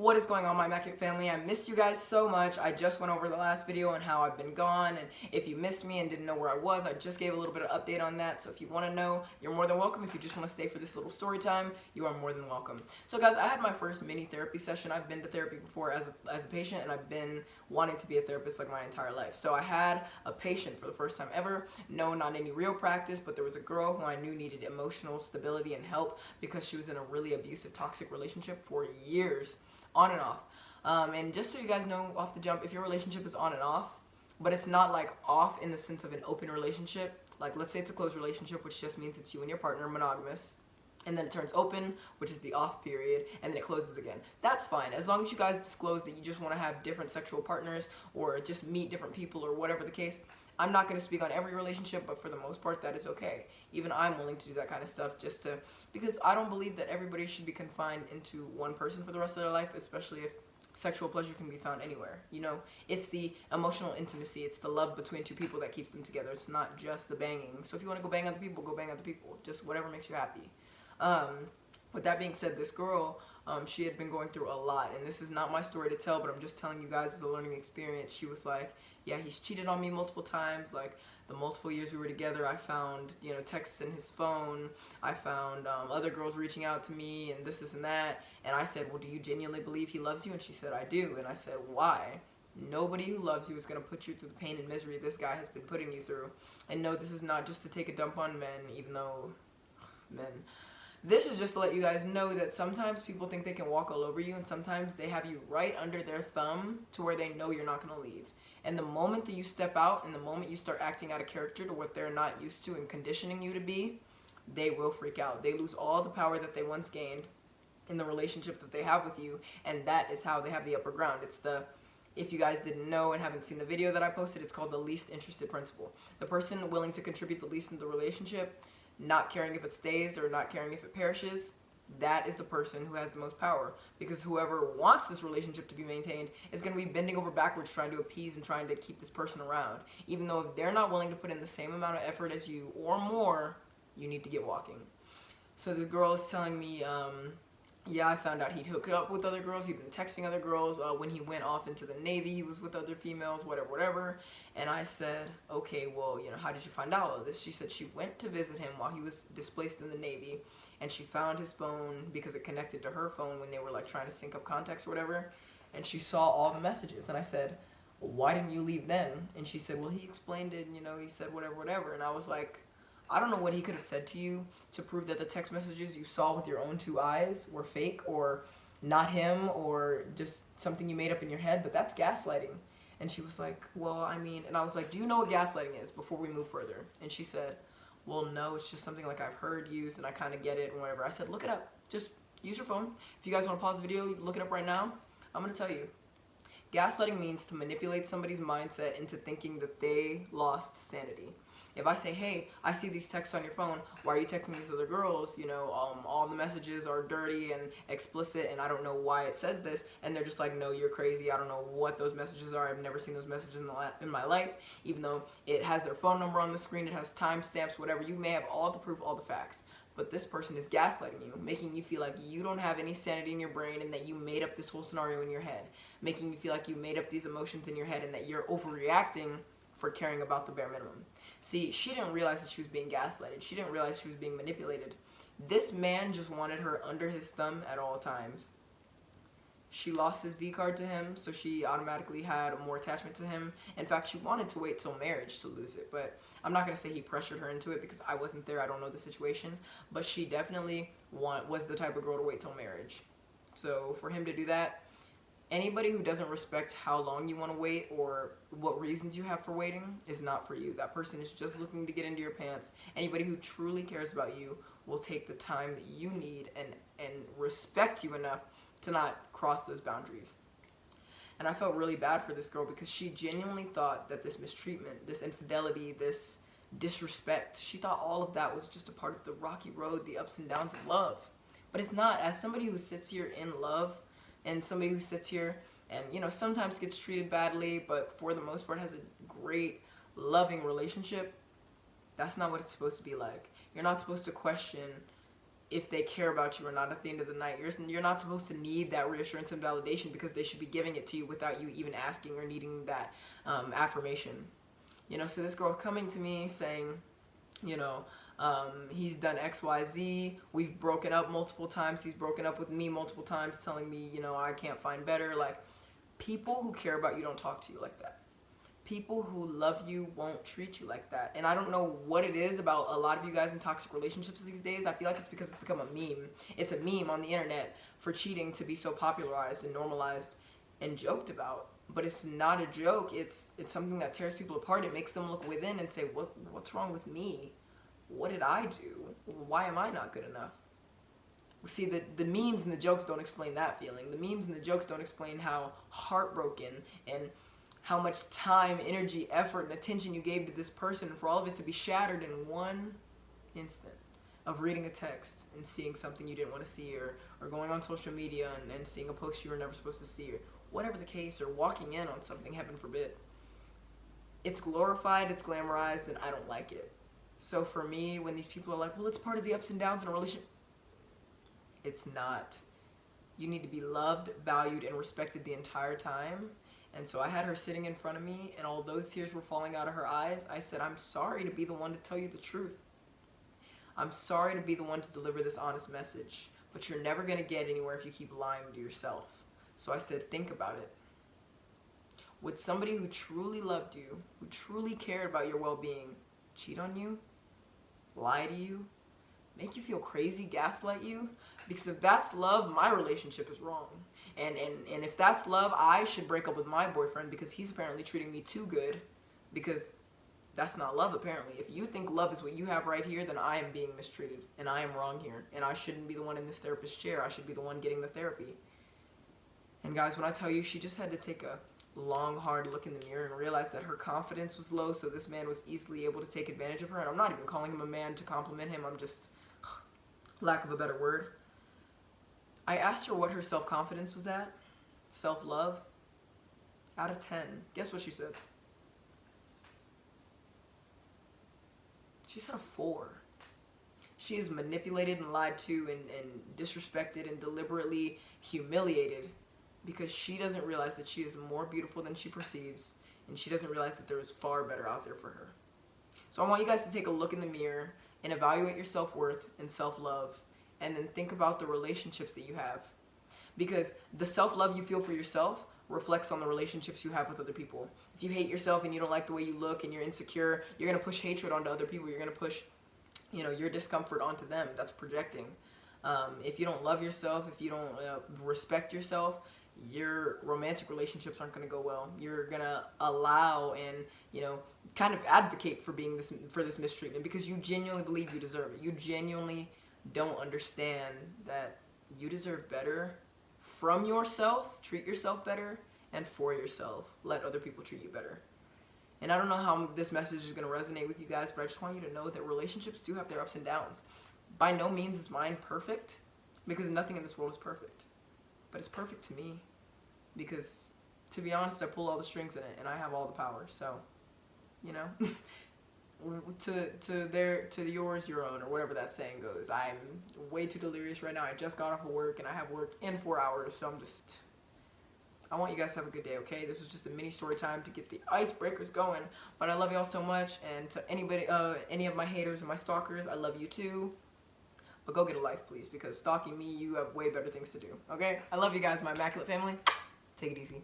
What is going on, my Mac family? I missed you guys so much. I just went over the last video on how I've been gone, and if you missed me and didn't know where I was, I just gave a little bit of update on that. So if you want to know, you're more than welcome. If you just want to stay for this little story time, you are more than welcome. So guys, I had my first mini therapy session. I've been to therapy before as a patient, and I've been wanting to be a therapist like my entire life. So I had a patient for the first time ever. No, not any real practice, but there was a girl who I knew needed emotional stability and help because she was in a really abusive, toxic relationship for years, on and off. And just so you guys know off the jump, if your relationship is on and off, but it's not like off in the sense of an open relationship, like let's say it's a closed relationship, which just means it's you and your partner, monogamous, and then it turns open, which is the off period, and then it closes again. That's fine, as long as you guys disclose that you just want to have different sexual partners or just meet different people or whatever the case. I'm not going to speak on every relationship, but for the most part, that is okay. Even I'm willing to do that kind of stuff because I don't believe that everybody should be confined into one person for the rest of their life, especially if sexual pleasure can be found anywhere. You know, it's the emotional intimacy, it's the love between two people that keeps them together. It's not just the banging. So if you want to go bang other people, go bang other people. Just whatever makes you happy. With that being said, this girl, she had been going through a lot, and this is not my story to tell, but I'm just telling you guys as a learning experience. She was like, yeah, he's cheated on me multiple times. Like, the multiple years we were together, I found, you know, texts in his phone. I found other girls reaching out to me and this and that. And I said, well, do you genuinely believe he loves you? And she said, I do. And I said, why? Nobody who loves you is going to put you through the pain and misery this guy has been putting you through. And no, this is not just to take a dump on men, even though, men. This is just to let you guys know that sometimes people think they can walk all over you, and sometimes they have you right under their thumb to where they know you're not going to leave. And the moment that you step out and the moment you start acting out of character to what they're not used to and conditioning you to be, they will freak out. They lose all the power that they once gained in the relationship that they have with you, and that is how they have the upper ground. It's the, if you guys didn't know and haven't seen the video that I posted, it's called the least interested principle. The person willing to contribute the least in the relationship, not caring if it stays or not caring if it perishes, that is the person who has the most power, because whoever wants this relationship to be maintained is going to be bending over backwards trying to appease and trying to keep this person around, even though if they're not willing to put in the same amount of effort as you or more, you need to get walking. So the girl is telling me, yeah, I found out he'd hook up with other girls. He'd been texting other girls. When he went off into the Navy, he was with other females, whatever. And I said, okay, well, you know, how did you find out all of this? She said she went to visit him while he was displaced in the Navy, and she found his phone because it connected to her phone when they were like trying to sync up contacts or whatever. And she saw all the messages. And I said, well, why didn't you leave then? And she said, well, he explained it, you know, he said whatever. And I was like, I don't know what he could have said to you to prove that the text messages you saw with your own two eyes were fake or not him or just something you made up in your head, but that's gaslighting. And she was like, well, I mean, and I was like, do you know what gaslighting is before we move further? And she said, well, no, it's just something like I've heard used and I kind of get it and whatever. I said, look it up. Just use your phone. If you guys want to pause the video, look it up right now. I'm going to tell you. Gaslighting means to manipulate somebody's mindset into thinking that they lost sanity. If I say, hey, I see these texts on your phone, why are you texting these other girls? You know, all the messages are dirty and explicit and I don't know why it says this. And they're just like, no, you're crazy. I don't know what those messages are. I've never seen those messages in my life. Even though it has their phone number on the screen, it has timestamps, whatever. You may have all the proof, all the facts. But this person is gaslighting you, making you feel like you don't have any sanity in your brain and that you made up this whole scenario in your head. Making you feel like you made up these emotions in your head and that you're overreacting for caring about the bare minimum. See, she didn't realize that she was being gaslighted. She didn't realize she was being manipulated. This man just wanted her under his thumb at all times. She lost his V card to him, so she automatically had more attachment to him. In fact, she wanted to wait till marriage to lose it, but I'm not going to say he pressured her into it because I wasn't there. I don't know the situation, but she definitely was the type of girl to wait till marriage. So for him to do that, anybody who doesn't respect how long you want to wait or what reasons you have for waiting is not for you. That person is just looking to get into your pants. Anybody who truly cares about you will take the time that you need and respect you enough to not cross those boundaries. And I felt really bad for this girl because she genuinely thought that this mistreatment, this infidelity, this disrespect, she thought all of that was just a part of the rocky road, the ups and downs of love. But it's not. As somebody who sits here in love, and somebody who sits here and, you know, sometimes gets treated badly, but for the most part has a great, loving relationship, that's not what it's supposed to be like. You're not supposed to question if they care about you or not at the end of the night. You're not supposed to need that reassurance and validation, because they should be giving it to you without you even asking or needing that affirmation. You know, so this girl coming to me saying, you know, he's done XYZ, we've broken up multiple times, he's broken up with me multiple times, telling me, you know, I can't find better. Like, people who care about you don't talk to you like that. People who love you won't treat you like that. And I don't know what it is about a lot of you guys in toxic relationships these days. I feel like it's because it's become a meme. It's a meme on the internet for cheating to be so popularized and normalized and joked about. But it's not a joke. It's something that tears people apart. It makes them look within and say, what's wrong with me? What did I do? Why am I not good enough? See, the memes and the jokes don't explain that feeling. The memes and the jokes don't explain how heartbroken and how much time, energy, effort, and attention you gave to this person, and for all of it to be shattered in one instant of reading a text and seeing something you didn't want to see, or going on social media and seeing a post you were never supposed to see, or whatever the case, or walking in on something, heaven forbid. It's glorified, it's glamorized, and I don't like it. So for me, when these people are like, well, it's part of the ups and downs in a relationship, it's not. You need to be loved, valued, and respected the entire time. And so I had her sitting in front of me, and all those tears were falling out of her eyes. I said, I'm sorry to be the one to tell you the truth. I'm sorry to be the one to deliver this honest message, but you're never going to get anywhere if you keep lying to yourself. So I said, think about it. Would somebody who truly loved you, who truly cared about your well-being, cheat on you, lie to you, make you feel crazy, gaslight you? Because if that's love, my relationship is wrong. And if that's love, I should break up with my boyfriend, because he's apparently treating me too good, because that's not love apparently. If you think love is what you have right here, then I am being mistreated, and I am wrong here, and I shouldn't be the one in this therapist chair. I should be the one getting the therapy. And guys, when I tell you, she just had to take a long, hard look in the mirror and realize that her confidence was low, so this man was easily able to take advantage of her. And I'm not even calling him a man to compliment him, I'm just, lack of a better word. I asked her what her self-confidence was at, self-love, out of 10. Guess what she said? She said a 4. She is manipulated and lied to and disrespected and deliberately humiliated, because she doesn't realize that she is more beautiful than she perceives, and she doesn't realize that there is far better out there for her. So I want you guys to take a look in the mirror and evaluate your self-worth and self-love, and then think about the relationships that you have. Because the self-love you feel for yourself reflects on the relationships you have with other people. If you hate yourself and you don't like the way you look and you're insecure, you're going to push hatred onto other people. You're going to push, you know, your discomfort onto them. That's projecting. If you don't love yourself, if you don't respect yourself, your romantic relationships aren't going to go well. You're going to allow and, you know, kind of advocate for this mistreatment, because you genuinely believe you deserve it. You genuinely don't understand that you deserve better from yourself. Treat yourself better, and for yourself, let other people treat you better. And I don't know how this message is going to resonate with you guys, but I just want you to know that relationships do have their ups and downs. By no means is mine perfect, because nothing in this world is perfect. But it's perfect to me, because, to be honest, I pull all the strings in it, and I have all the power. So, you know, to yours, your own, or whatever that saying goes. I'm way too delirious right now. I just got off of work, and I have work in 4 hours, so I want you guys to have a good day, okay? This was just a mini story time to get the icebreakers going. But I love y'all so much, and to anybody, any of my haters and my stalkers, I love you too. But go get a life, please, because stalking me, you have way better things to do, okay? I love you guys, my immaculate family. Take it easy.